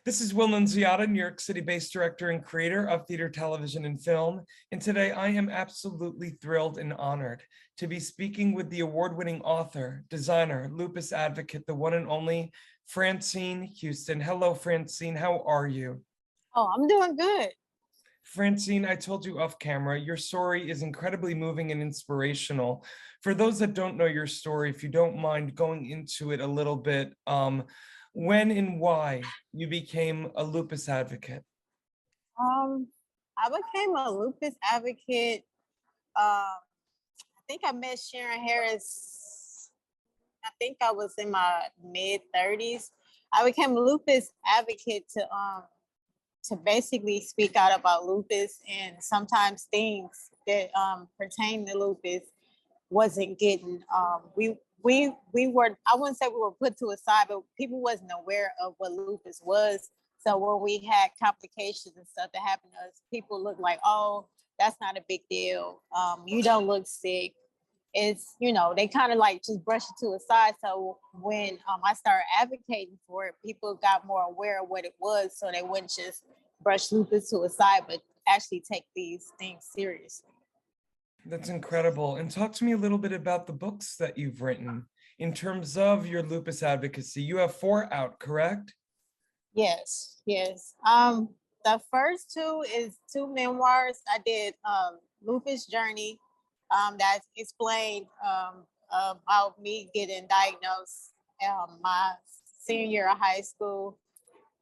This is Will Nunziata, New York City-based director and creator of theater, television, and film. And today I am absolutely thrilled and honored to be speaking with the award-winning author, designer, lupus advocate, the one and only Francine Houston. Hello, Francine. How are you? Oh, I'm doing good. Francine, I told you off camera, your story is incredibly moving and inspirational. For those that don't know your story, if you don't mind going into it a little bit, when and why you became a lupus advocate? Um, I became a lupus advocate. I think I met Sharon Harris. I think I was in my mid 30s. I became a lupus advocate to basically speak out about lupus, and sometimes things that pertain to lupus wasn't getting we were, I wouldn't say we were put to a side, but people wasn't aware of what lupus was. So when we had complications and stuff that happened to us, people look like, oh, that's not a big deal. You don't look sick. It's, they kind of like just brush it to a side. So when I started advocating for it, people got more aware of what it was, so they wouldn't just brush lupus to a side, but actually take these things seriously. That's incredible. And talk to me a little bit about the books that you've written in terms of your lupus advocacy. You have 4 out, correct? Yes, yes. The first 2 is 2 memoirs. I did Lupus Journey, that explained about me getting diagnosed my senior year of high school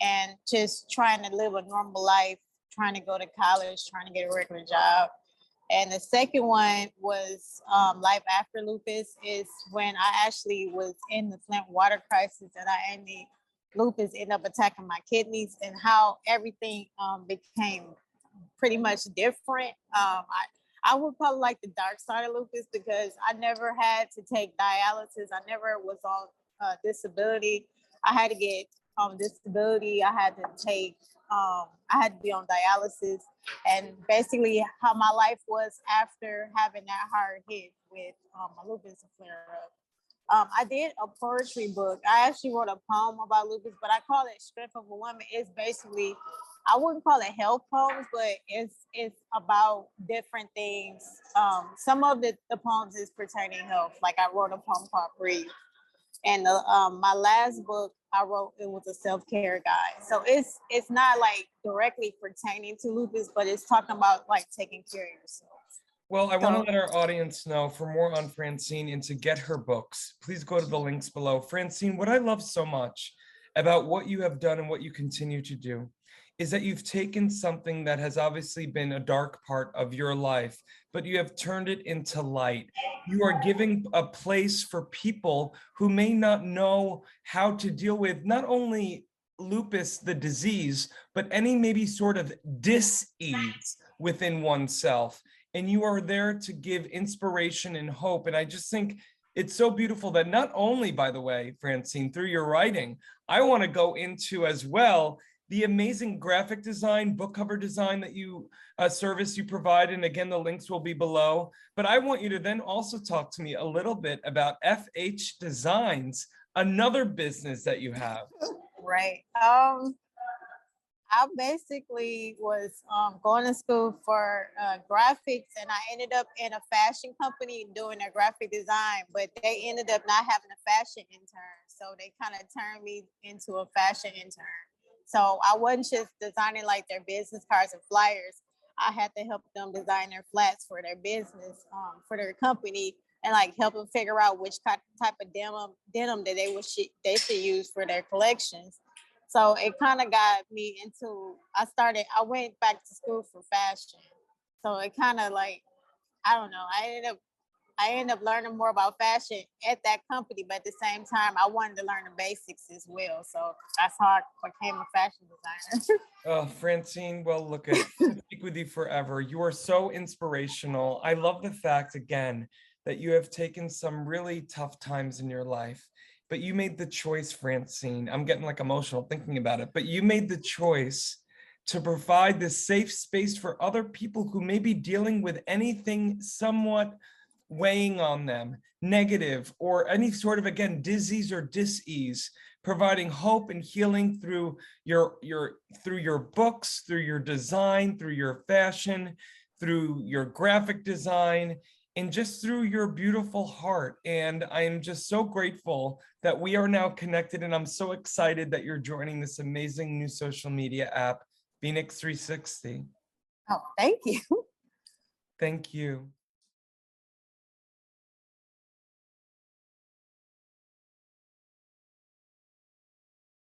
and just trying to live a normal life, trying to go to college, trying to get a regular job. And the second one was Life After Lupus, is when I actually was in the Flint water crisis and I ended lupus ended up attacking my kidneys, and how everything became pretty much different. I would probably like the dark side of lupus because I never had to take dialysis. I never was on disability. I had to get disability. I had to take, I had to be on dialysis, and basically how my life was after having that hard hit with my lupus flare up. I did a poetry book. I actually wrote a poem about lupus, but I call it Strength of a Woman. It's basically, I wouldn't call it health poems, but it's about different things. Some of the poems is pertaining health. Like I wrote a poem called Breathe. And my last book I wrote, it was a self-care guide. So it's not like directly pertaining to lupus, but it's talking about like taking care of yourself. Well, I want to let our audience know for more on Francine and to get her books, please go to the links below. Francine, what I love so much about what you have done and what you continue to do is that you've taken something that has obviously been a dark part of your life, but you have turned it into light. You are giving a place for people who may not know how to deal with not only lupus, the disease, but any maybe sort of dis-ease within oneself. And you are there to give inspiration and hope. And I just think it's so beautiful that not only, by the way, Francine, through your writing, I want to go into as well the amazing graphic design, book cover design that you service you provide. And again, the links will be below. But I want you to then also talk to me a little bit about FH Designs, another business that you have. Right. I basically was going to school for graphics, and I ended up in a fashion company doing their graphic design, but they ended up not having a fashion intern. So they kind of turned me into a fashion intern. So I wasn't just designing like their business cards and flyers. I had to help them design their flats for their business, for their company, and like help them figure out which type of denim that they should use for their collections. So it kind of got me into, I went back to school for fashion. So it kind of like, I don't know, I ended up learning more about fashion at that company, but at the same time, I wanted to learn the basics as well. So that's how I became a fashion designer. Oh, Francine, well, look, I could speak with you forever. You are so inspirational. I love the fact, again, that you have taken some really tough times in your life, but you made the choice, Francine. I'm getting like emotional thinking about it, but you made the choice to provide this safe space for other people who may be dealing with anything somewhat weighing on them, negative, or any sort of, again, disease or dis-ease, providing hope and healing through your books, through your design, through your fashion, through your graphic design, and just through your beautiful heart. And I am just so grateful that we are now connected, and I'm so excited that you're joining this amazing new social media app, FENIX360. Oh, thank you. Thank you.